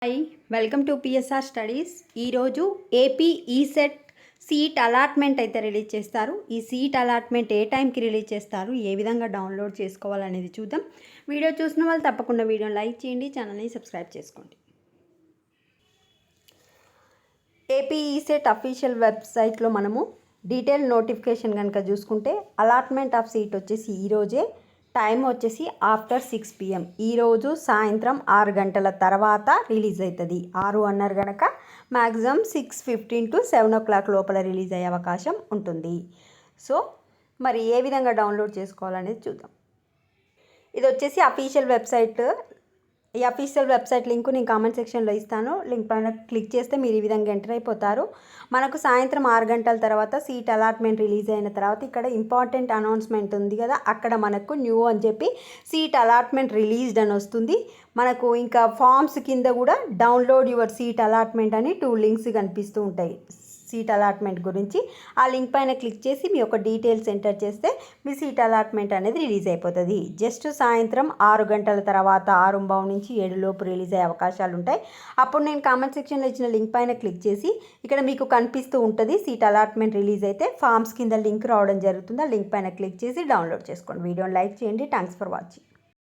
Hi, welcome to PSR studies. ఈరోజు AP ECET seat allotment అయితే release చేస్తారు. ఈ సీట్ అలాట్మెంట్ ఏ టైంకి రిలీజ్ చేస్తారు, ఏ విధంగా డౌన్లోడ్ చేసుకోవాలనేది చూద్దాం. వీడియో చూసిన వాళ్ళు తప్పకుండా వీడియోని లైక్ చేయండి, ఛానల్ని సబ్స్క్రైబ్ చేసుకోండి. ఏపీ ఈసెట్ అఫీషియల్ వెబ్సైట్లో మనము డీటెయిల్ నోటిఫికేషన్ కనుక చూసుకుంటే అలాట్మెంట్ ఆఫ్ సీట్ వచ్చేసి ఈరోజే, టైం వచ్చేసి ఆఫ్టర్ 6 PM. ఈరోజు సాయంత్రం 6 గంటల తర్వాత రిలీజ్ అవుతుంది. 6 అన్నారు కనుక మ్యాక్సిమం 6:15 to 7 o'clock లోపల రిలీజ్ అయ్యే అవకాశం ఉంటుంది. సో మరి ఏ విధంగా డౌన్లోడ్ చేసుకోవాలనేది చూద్దాం. ఇది వచ్చేసి అఫీషియల్ వెబ్సైట్. ఈ అఫీషియల్ వెబ్సైట్ లింక్ నేను కామెంట్ సెక్షన్లో ఇస్తాను. లింక్ పైన క్లిక్ చేస్తే మీరు ఈ విధంగా ఎంటర్ అయిపోతారు. మనకు సాయంత్రం 6 గంటల తర్వాత సీట్ అలాట్మెంట్ రిలీజ్ అయిన తర్వాత ఇక్కడ ఇంపార్టెంట్ అనౌన్స్మెంట్ ఉంది కదా, అక్కడ మనకు న్యూ అని చెప్పి సీట్ అలాట్మెంట్ రిలీజ్డ్ అని వస్తుంది. మనకు ఇంకా ఫామ్స్ కింద కూడా డౌన్లోడ్ యువర్ సీట్ అలాట్మెంట్ అని 2 లింక్స్ కనిపిస్తూ ఉంటాయి సీట్ అలాట్మెంట్ గురించి. ఆ లింక్ పైన క్లిక్ చేసి మీ యొక్క డీటెయిల్స్ ఎంటర్ చేస్తే మీ సీట్ అలాట్మెంట్ అనేది రిలీజ్ అయిపోతుంది. జస్ట్ సాయంత్రం 6 గంటల తర్వాత 6:15 నుంచి 7 లోపు రిలీజ్ అయ్యే అవకాశాలు ఉంటాయి. అప్పుడు నేను కామెంట్ సెక్షన్లో ఇచ్చిన లింక్ పైన క్లిక్ చేసి ఇక్కడ మీకు కనిపిస్తూ ఉంటుంది సీట్ అలాట్మెంట్ రిలీజ్ అయితే ఫామ్స్ కింద లింక్ రావడం జరుగుతుంది. ఆ లింక్ పైన క్లిక్ చేసి డౌన్లోడ్ చేసుకోండి. వీడియోని లైక్ చేయండి. Thanks for watching.